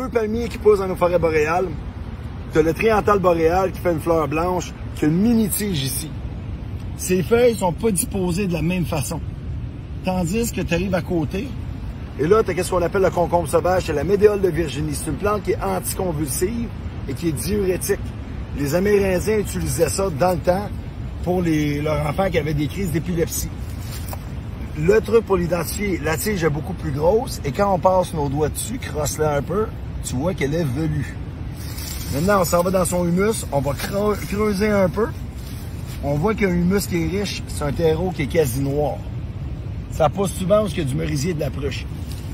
deux palmiers qui poussent dans nos forêts boréales. Tu as le triantal boréal qui fait une fleur blanche, qui a une mini-tige ici. Ces feuilles sont pas disposées de la même façon. Tandis que tu arrives à côté, et là, tu as ce qu'on appelle le concombre sauvage, c'est la médéole de Virginie. C'est une plante qui est anticonvulsive et qui est diurétique. Les Amérindiens utilisaient ça dans le temps pour leurs enfants qui avaient des crises d'épilepsie. Le truc pour l'identifier, la tige est beaucoup plus grosse et quand on passe nos doigts dessus, crosse-la un peu, tu vois qu'elle est velue. Maintenant, on s'en va dans son humus, on va creuser un peu. On voit qu'il y a un humus qui est riche, c'est un terreau qui est quasi noir. Ça pousse souvent parce qu'il y a du merisier et de la pruche.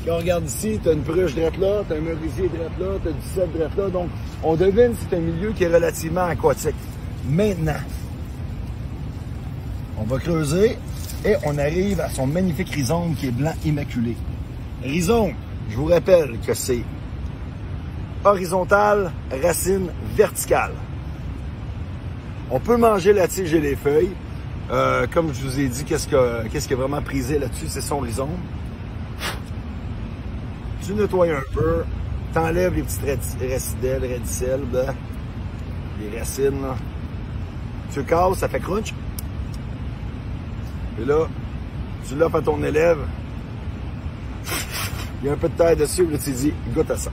Quand on regarde ici, tu as une pruche droite là, tu as un merisier droite là, tu as du cèdre droite là. Donc, on devine que c'est un milieu qui est relativement aquatique. Maintenant, on va creuser et on arrive à son magnifique rhizome qui est blanc immaculé. Rhizome, je vous rappelle que c'est horizontal, racine verticale. On peut manger la tige et les feuilles. Comme je vous ai dit, qu'est-ce qui est vraiment prisé là-dessus, c'est son rhizome. Tu nettoies un peu, t'enlèves les petites radicelles, les racines. Là. Tu casses, ça fait crunch. Et là, tu l'offres à ton élève. Il y a un peu de terre dessus, là tu dis, goûte à ça.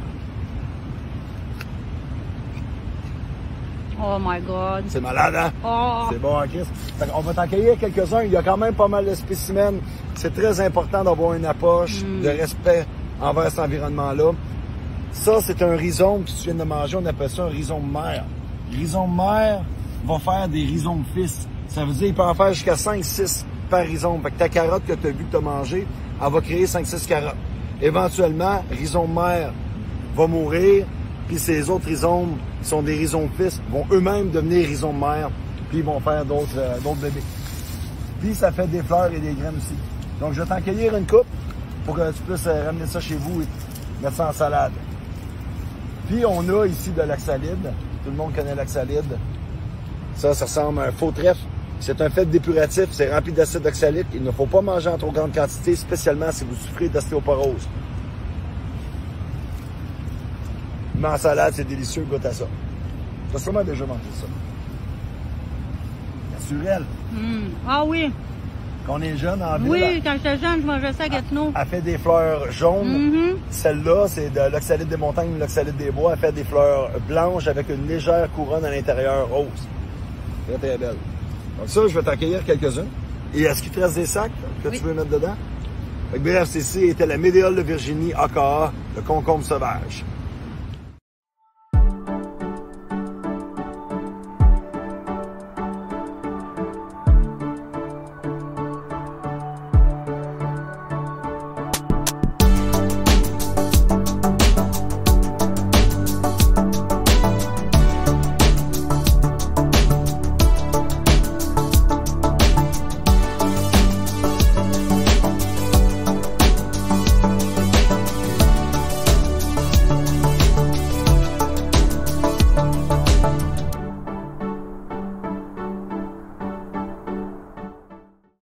Oh my God. C'est malade, hein? Oh. C'est bon, hein, Chris? On va t'en cueillir quelques-uns. Il y a quand même pas mal de spécimens. C'est très important d'avoir une approche de respect envers cet environnement-là. Ça, c'est un rhizome que tu viens de manger. On appelle ça un rhizome mère. Rhizome mère va faire des rhizomes fils. Ça veut dire qu'il peut en faire jusqu'à 5-6 par rhizome. Fait que ta carotte que tu as vu que tu as mangée, elle va créer 5-6 carottes. Éventuellement, rhizome mère va mourir. Puis ces autres rhizomes, qui sont des rhizomes fils, vont eux-mêmes devenir rhizomes mères, puis ils vont faire d'autres bébés. Puis ça fait des fleurs et des graines aussi. Donc je vais t'en cueillir une coupe pour que tu puisses ramener ça chez vous et mettre ça en salade. Puis on a ici de l'oxalide. Tout le monde connaît l'oxalide. Ça ressemble à un faux trèfle. C'est un fait dépuratif, c'est rempli d'acide oxalique. Il ne faut pas manger en trop grande quantité, spécialement si vous souffrez d'ostéoporose. Mais en salade, c'est délicieux, goûte à ça. Tu as sûrement déjà mangé ça. Naturel. Ah oui. Quand on est jeune en ville. Oui, quand j'étais jeune, je mangeais ça à Gatineau. Elle fait des fleurs jaunes. Celle-là, c'est de l'oxalide des montagnes ou l'oxalide des bois. Elle fait des fleurs blanches avec une légère couronne à l'intérieur rose. Très, très belle. Donc ça, je vais t'en cueillir quelques-uns. Et est-ce qu'il te reste des sacs que tu veux mettre dedans? Fait que, bref, ceci était la médéole de Virginie, aka le concombre sauvage.